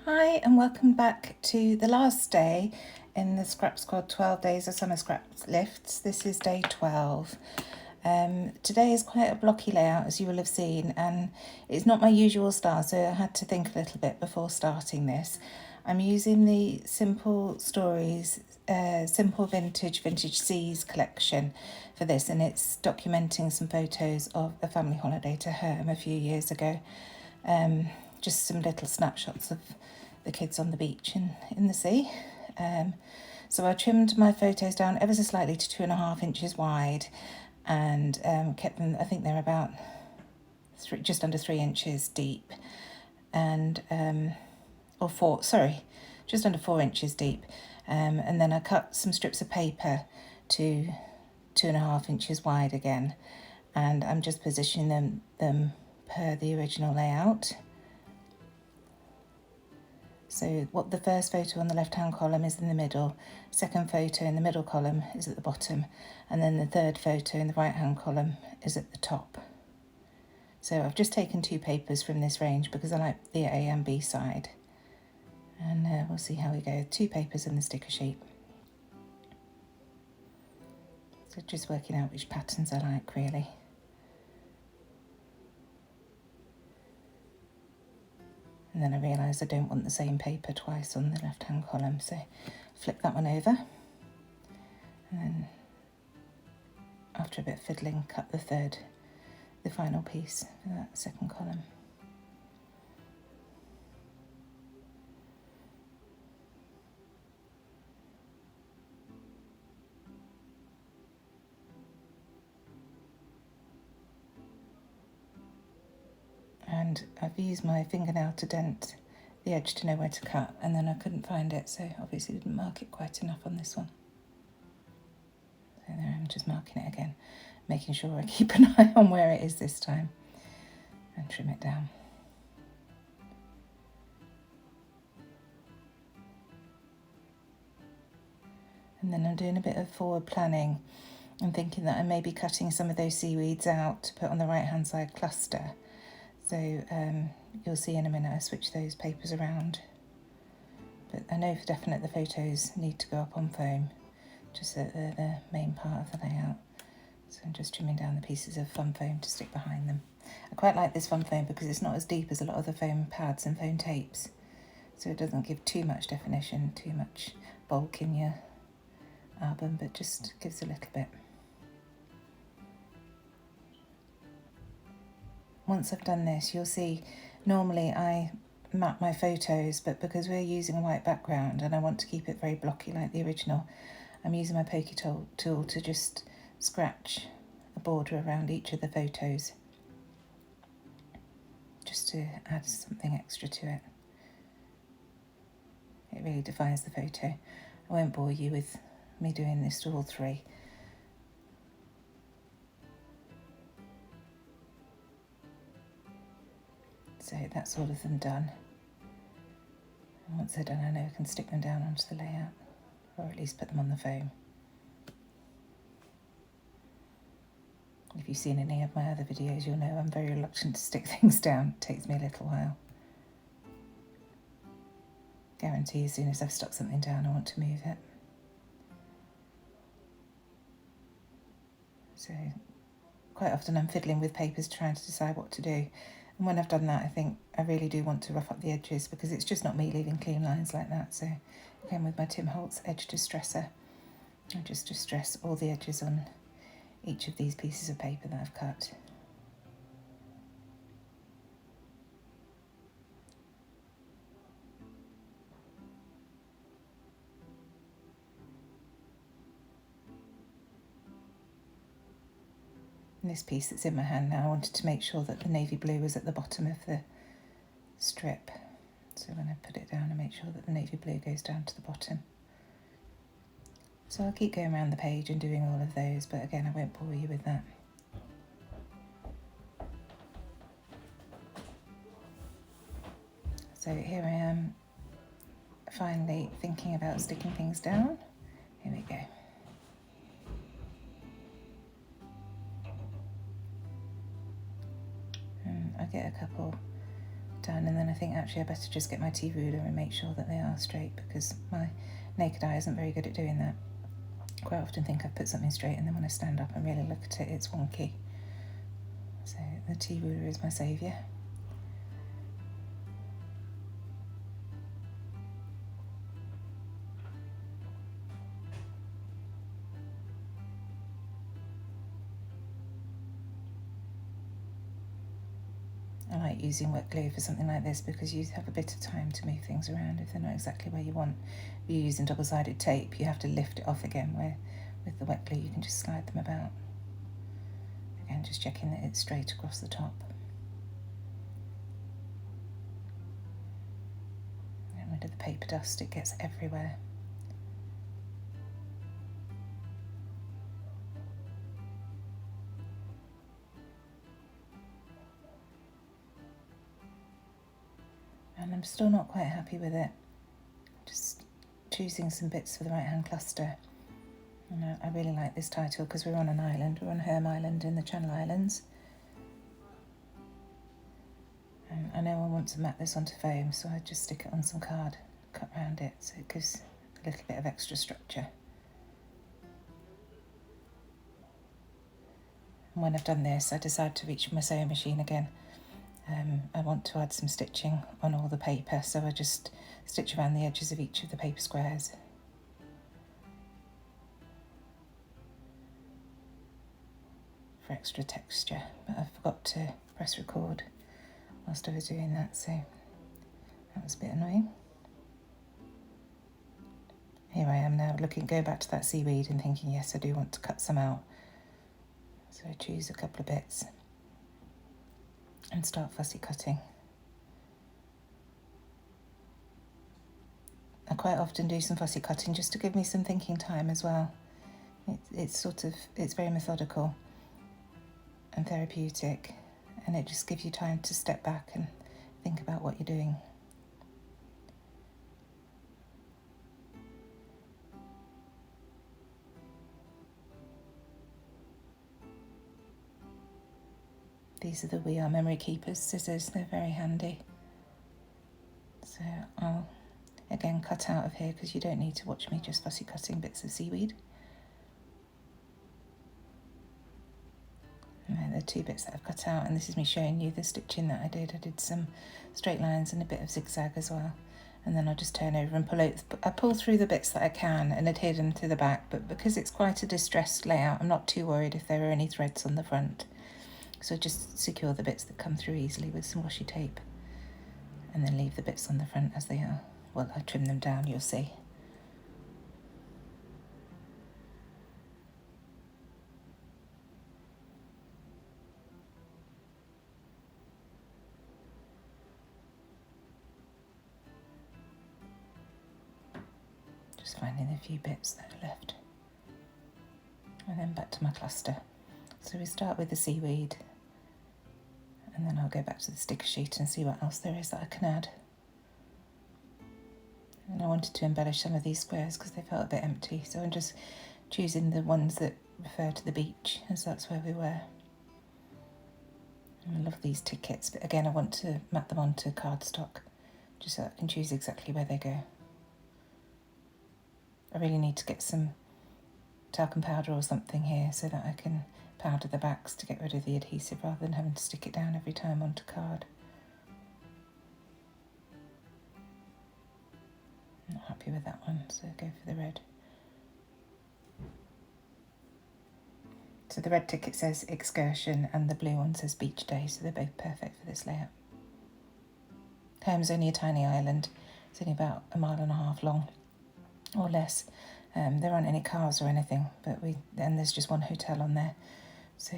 Hi and welcome back to the last day in the Scrap Squad 12 Days of Summer Scraplifts. This is day 12. Today is quite a blocky layout, as you will have seen, and it's not my usual style, so I had to think a little bit before starting this. I'm using the Simple Stories, Simple Vintage Seas collection for this, and it's documenting some photos of a family holiday to Herm a few years ago. Just some little snapshots of the kids on the beach and in the sea. So I trimmed my photos down ever so slightly to 2.5 inches wide and kept them, I think they're about just under 3 inches deep and just under 4 inches deep. And then I cut some strips of paper to 2.5 inches wide again, and I'm just positioning them per the original layout. So what the first photo on the left-hand column is in the middle, second photo in the middle column is at the bottom, and then the third photo in the right-hand column is at the top. So I've just taken 2 papers from this range because I like the A and B side. And we'll see how we go. 2 papers and the sticker sheet. So just working out which patterns I like, really. And then I realised I don't want the same paper twice on the left-hand column, so flip that one over. And then, after a bit of fiddling, cut the final piece for that second column. And I've used my fingernail to dent the edge to know where to cut, and then I couldn't find it, so obviously didn't mark it quite enough on this one. So there I'm just marking it again, making sure I keep an eye on where it is this time and trim it down. And then I'm doing a bit of forward planning and thinking that I may be cutting some of those seaweeds out to put on the right hand side cluster. So you'll see in a minute I switch those papers around. But I know for definite the photos need to go up on foam, just at the main part of the layout. So I'm just trimming down the pieces of fun foam to stick behind them. I quite like this fun foam because it's not as deep as a lot of the foam pads and foam tapes. So it doesn't give too much definition, too much bulk in your album, but just gives a little bit. Once I've done this, you'll see normally I map my photos, but because we're using a white background and I want to keep it very blocky like the original, I'm using my pokey tool to just scratch a border around each of the photos, just to add something extra to it. It really defines the photo. I won't bore you with me doing this to all 3. So that's all of them done. And once they're done, I know I can stick them down onto the layout, or at least put them on the foam. If you've seen any of my other videos, you'll know I'm very reluctant to stick things down. It takes me a little while. Guarantee as soon as I've stuck something down, I want to move it. So quite often I'm fiddling with papers trying to decide what to do. And when I've done that, I think I really do want to rough up the edges because it's just not me leaving clean lines like that. So again, with my Tim Holtz edge distresser, I just distress all the edges on each of these pieces of paper that I've cut. And this piece that's in my hand now, I wanted to make sure that the navy blue was at the bottom of the strip. So when I put it down, I make sure that the navy blue goes down to the bottom. So I'll keep going around the page and doing all of those, but again, I won't bore you with that. So here I am, finally thinking about sticking things down. Here we go. I get a couple done, and then I think actually I better just get my tea ruler and make sure that they are straight, because my naked eye isn't very good at doing that. Quite often think I've put something straight, and then when I stand up and really look at it, it's wonky. So the tea ruler is my saviour. I like using wet glue for something like this because you have a bit of time to move things around if they're not exactly where you want. If you're using double-sided tape, you have to lift it off again, where with the wet glue you can just slide them about. Again, just checking that it's straight across the top. Get rid of the paper dust, it gets everywhere. And I'm still not quite happy with it. Just choosing some bits for the right hand cluster. And I really like this title because we're on an island. We're on Herm Island in the Channel Islands. And I know I want to map this onto foam, so I just stick it on some card, cut around it, so it gives a little bit of extra structure. And when I've done this, I decide to reach for my sewing machine again. I want to add some stitching on all the paper, so I just stitch around the edges of each of the paper squares. For extra texture, but I forgot to press record whilst I was doing that, so that was a bit annoying. Here I am now going back to that seaweed and thinking, yes, I do want to cut some out. So I choose a couple of bits and start fussy cutting. I quite often do some fussy cutting just to give me some thinking time as well. It's very methodical and therapeutic, and it just gives you time to step back and think about what you're doing. These are the We Are Memory Keepers scissors, they're very handy. So I'll again cut out of here because you don't need to watch me just fussy cutting bits of seaweed. And there are two bits that I've cut out, and this is me showing you the stitching that I did. I did some straight lines and a bit of zigzag as well. And then I'll just turn over and I pull through the bits that I can and adhere them to the back, but because it's quite a distressed layout, I'm not too worried if there are any threads on the front. So just secure the bits that come through easily with some washi tape, and then leave the bits on the front as they are. Well, I trim them down, you'll see. Just finding a few bits that are left. And then back to my cluster. So we start with the seaweed, and then I'll go back to the sticker sheet and see what else there is that I can add. And I wanted to embellish some of these squares because they felt a bit empty, so I'm just choosing the ones that refer to the beach, as that's where we were. And I love these tickets, but again I want to map them onto cardstock just so I can choose exactly where they go. I really need to get some talcum powder or something here so that I can powder the backs to get rid of the adhesive rather than having to stick it down every time onto card. I'm not happy with that one, so go for the red. So the red ticket says excursion and the blue one says beach day, so they're both perfect for this layout. Herm's only a tiny island. It's only about 1.5 miles long or less. There aren't any cars or anything, but there's just one hotel on there. So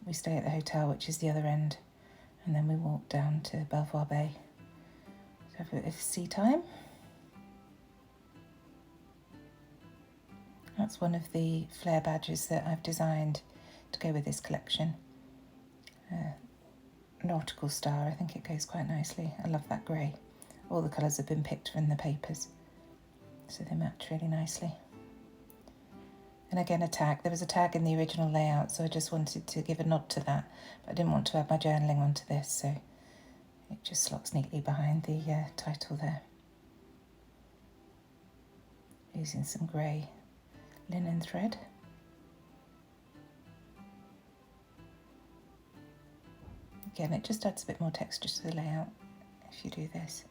we stay at the hotel, which is the other end, and then we walk down to Belvoir Bay. So have a bit of sea time. That's one of the flare badges that I've designed to go with this collection. Nautical star, I think it goes quite nicely. I love that grey. All the colours have been picked from the papers, so they match really nicely. And again, a tag. There was a tag in the original layout, so I just wanted to give a nod to that. But I didn't want to add my journaling onto this, so It just slots neatly behind the title there. Using some grey linen thread. Again, it just adds a bit more texture to the layout if you do this.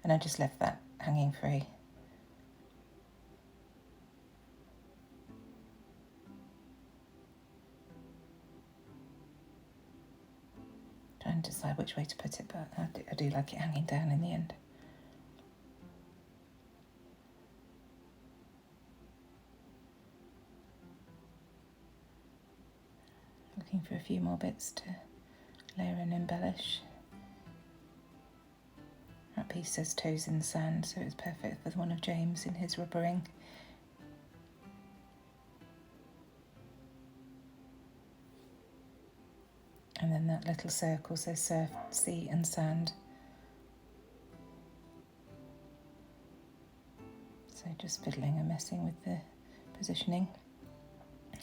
And I just left that hanging free. Trying to decide which way to put it, but I do like it hanging down in the end. Looking for a few more bits to layer and embellish. That piece says toes in the sand, so it's perfect for the one of James in his rubbering. And then that little circle says surf, sea and sand. So just fiddling and messing with the positioning.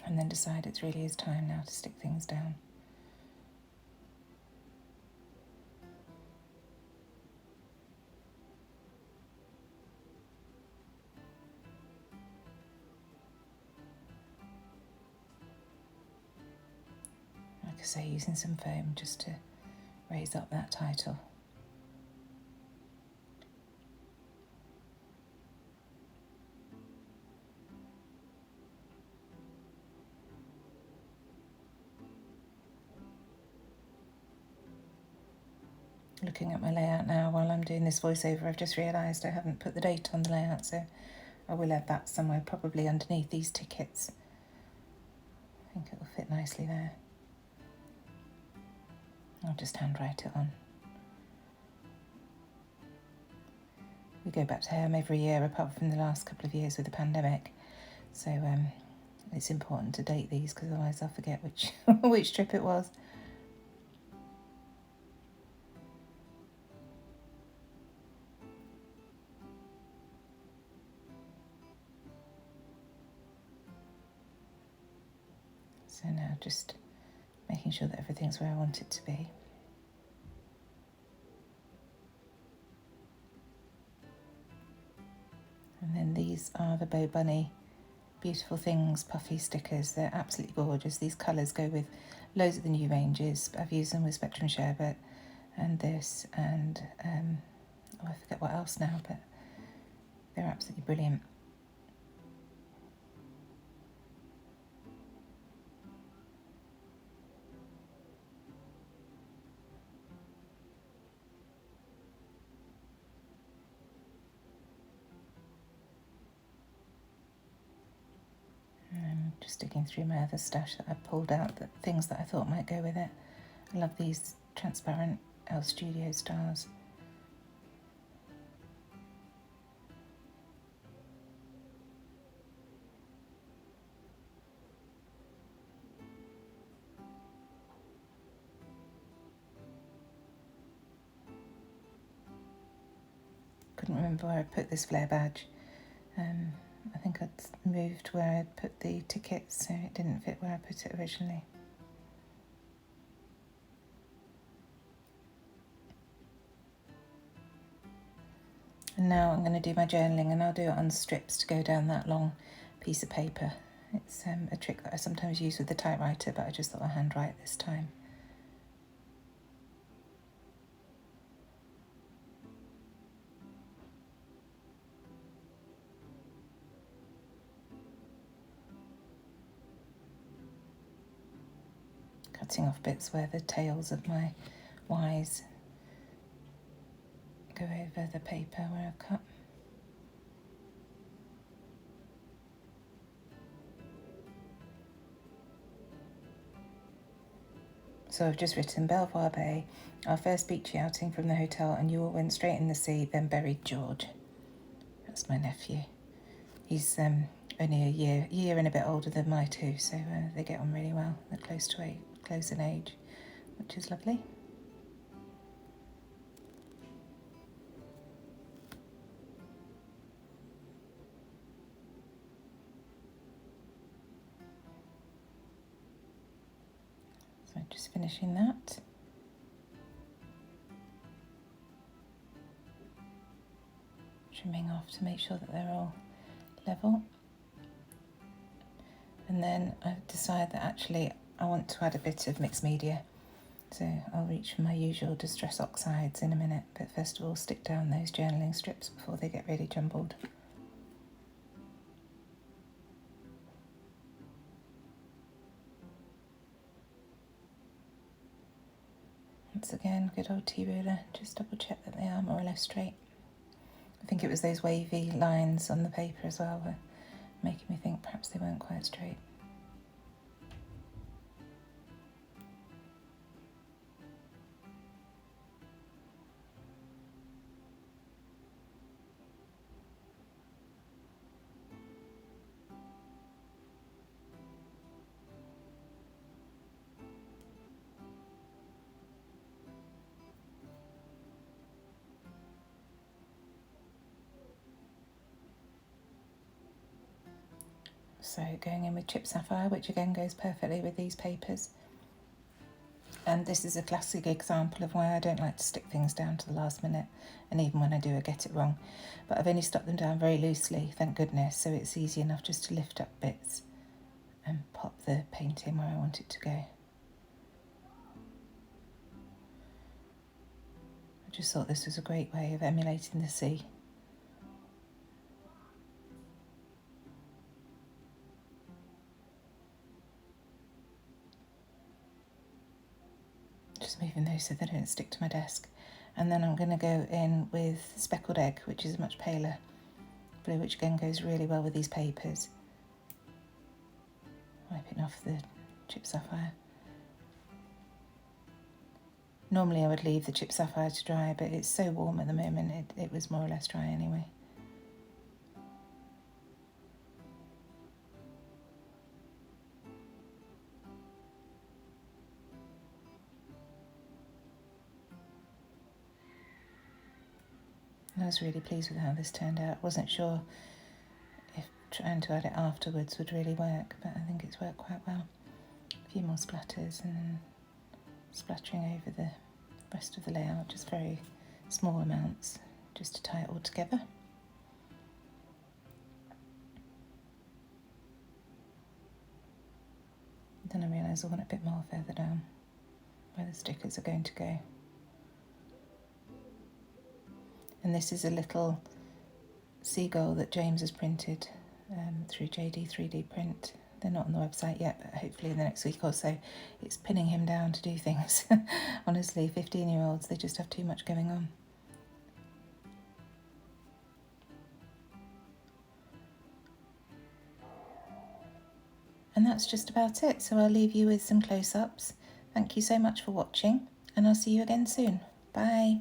And then decide it really is time now to stick things down. Like I say, using some foam just to raise up that title. Looking at my layout now while I'm doing this voiceover, I've just realised I haven't put the date on the layout, so I will add that somewhere, probably underneath these tickets. I think it will fit nicely there. I'll just handwrite it on. We go back to Herm every year, apart from the last couple of years with the pandemic, so it's important to date these because otherwise I'll forget which which trip it was. So now just making sure that everything's where I want it to be. And then these are the Bow Bunny Beautiful Things puffy stickers. They're absolutely gorgeous. These colours go with loads of the new ranges. I've used them with Spectrum Sherbet and this and I forget what else now, but they're absolutely brilliant. And just digging through my other stash that I pulled out, the things that I thought might go with it. I love these transparent Elle Studio stars. Couldn't remember where I put this flare badge. I think I'd moved where I put the tickets, so it didn't fit where I put it originally. And now I'm going to do my journaling, and I'll do it on strips to go down that long piece of paper. It's a trick that I sometimes use with the typewriter, but I just thought I'd handwrite this time. Cutting off bits where the tails of my Ys go over the paper where I've cut. So I've just written Belvoir Bay, our first beachy outing from the hotel, and you all went straight in the sea, then buried George. That's my nephew. He's only a year and a bit older than my two, so they get on really well. They're close in age, which is lovely. So just finishing that. trimming off to make sure that they're all level. And then I've decided that actually I want to add a bit of mixed media. So I'll reach for my usual distress oxides in a minute, but first of all stick down those journaling strips before they get really jumbled. Once again, good old T-ruler, just double check that they are more or less straight. I think it was those wavy lines on the paper as well were making me think perhaps they weren't quite straight. So going in with Chip Sapphire, which again goes perfectly with these papers. And this is a classic example of why I don't like to stick things down to the last minute, and even when I do I get it wrong. But I've only stuck them down very loosely, thank goodness, so it's easy enough just to lift up bits and pop the painting where I want it to go. I just thought this was a great way of emulating the sea. Just moving those so they don't stick to my desk. And then I'm going to go in with Speckled Egg, which is a much paler blue, which again goes really well with these papers. Wiping off the Chip Sapphire. Normally I would leave the Chip Sapphire to dry, but it's so warm at the moment, it was more or less dry anyway. I was really pleased with how this turned out. Wasn't sure if trying to add it afterwards would really work, but I think it's worked quite well. A few more splatters and then splattering over the rest of the layout, just very small amounts, just to tie it all together. Then I realised I want a bit more further down where the stickers are going to go. And this is a little seagull that James has printed through JD 3D print. They're not on the website yet, but hopefully in the next week or so. It's pinning him down to do things. Honestly, 15-year-olds, they just have too much going on. And that's just about it, so I'll leave you with some close-ups. Thank you so much for watching, and I'll see you again soon. Bye.